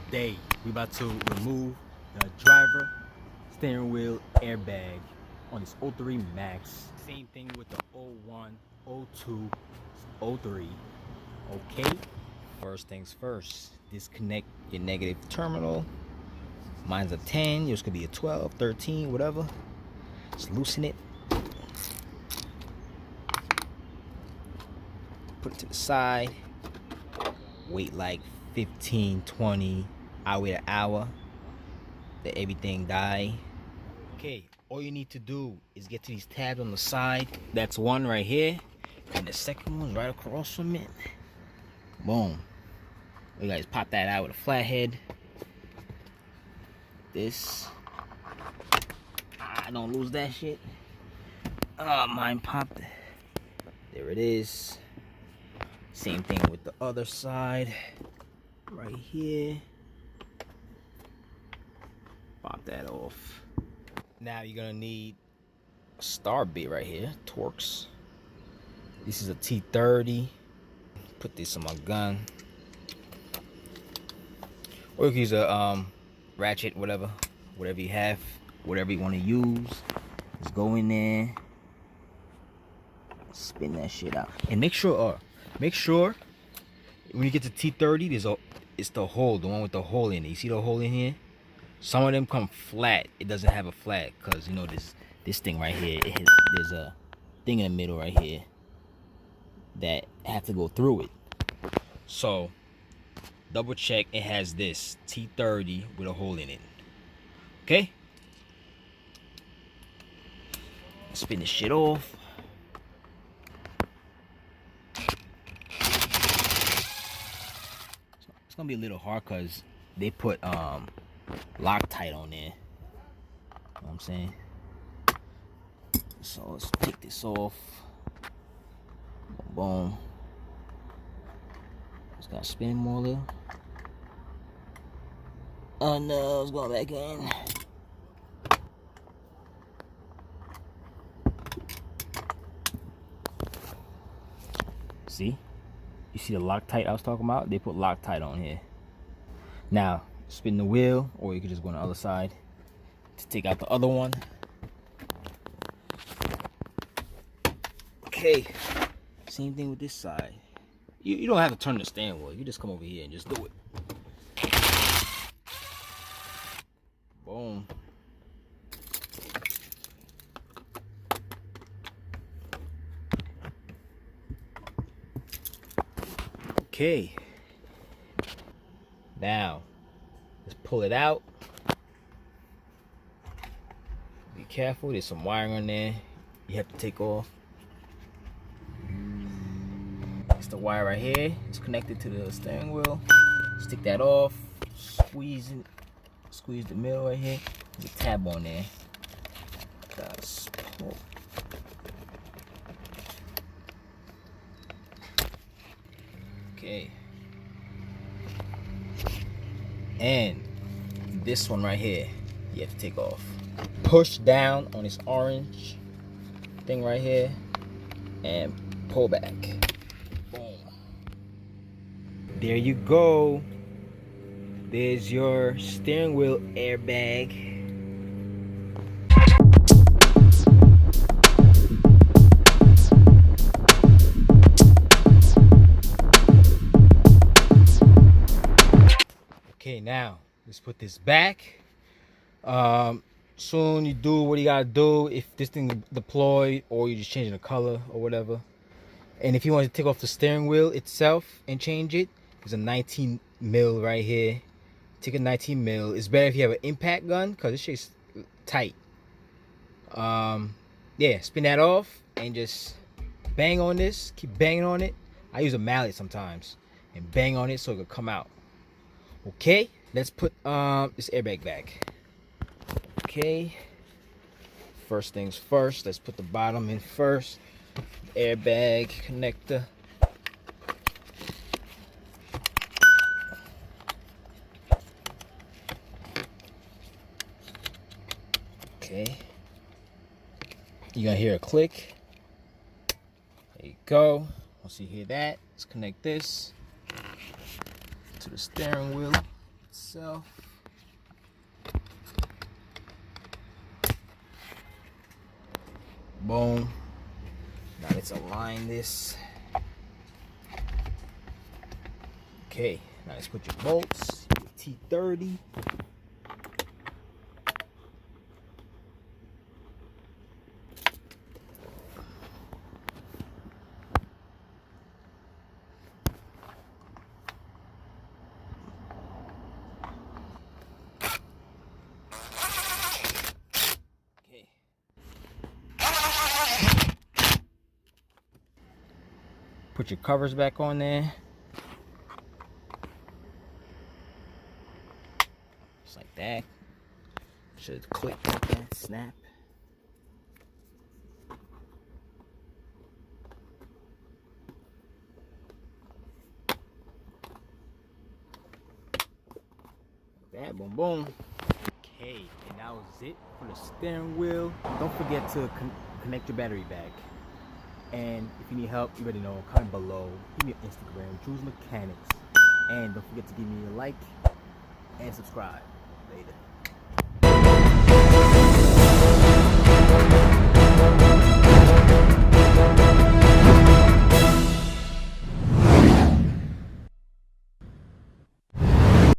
Today we about to remove the driver steering wheel airbag on this 03 Max. Same thing with the 01, 02, 03. Okay, first things first, disconnect your negative terminal. Mine's a 10, yours could be a 12, 13, whatever. Just loosen it, put it to the side, wait like 15, 20, I wait an hour, let everything die. Okay, all you need to do is get to these tabs on the side. That's one right here, and the second one's right across from it. Boom. You guys pop that out with a flathead. This, don't lose that shit. Mine popped. There it is. Same thing with the other side. Right here. Pop that off. Now you're gonna need a star bit right here, Torx. This is a T30. Put this on my gun. Or you can use a ratchet, whatever you have, whatever you want to use. Just go in there, spin that shit out, and make sure when you get to T30, it's the hole, the one with the hole in it. You see the hole in here? Some of them come flat. It doesn't have a flat because you know this thing right here. There's a thing in the middle right here that have to go through it. So double check it has this T30 with a hole in it. Okay. Spin this shit off. It's gonna be a little hard because they put Loctite on there. You know what I'm saying? So let's take this off. Boom. Just gotta spin more a little. Oh no, it's going back in. See? You see the Loctite I was talking about? They put Loctite on here. Now, spin the wheel, or you can just go on the other side to take out the other one. Okay, same thing with this side. You don't have to turn the steering wheel. You just come over here and just do it. Boom. Okay. Now, let's pull it out. Be careful, there's some wiring on there you have to take off. It's the wire right here. It's connected to the steering wheel. Stick that off. Squeeze the middle right here. There's a tab on there. Just pull. Okay. And this one right here, you have to take off. Push down on this orange thing right here and pull back. Boom. There you go. There's your steering wheel airbag. Okay, now let's put this back. Soon you do what you gotta do if this thing deployed, or you just changing the color or whatever. And if you want to take off the steering wheel itself and change it, there's a 19 mil right here. Take a 19 mil. It's better if you have an impact gun because this shit's tight. Yeah, spin that off and just bang on this. Keep banging on it. I use a mallet sometimes and bang on it so it can come out. Okay, let's put this airbag back. Okay, first things first, let's put the bottom in first. Airbag connector. Okay, you're gonna hear a click. There you go. Once you hear that, let's connect this to the steering wheel. itself. Boom. Now let's align this. Okay, now let's put your bolts, your T30. Put your covers back on there. Just like that. Should click like that, snap. Like that, boom, boom. Okay, and that was it for the steering wheel. Don't forget to connect your battery back. And if you need help, you already know, comment below. Give me your Instagram, Drew's Mechanics. And don't forget to give me a like and subscribe. Later.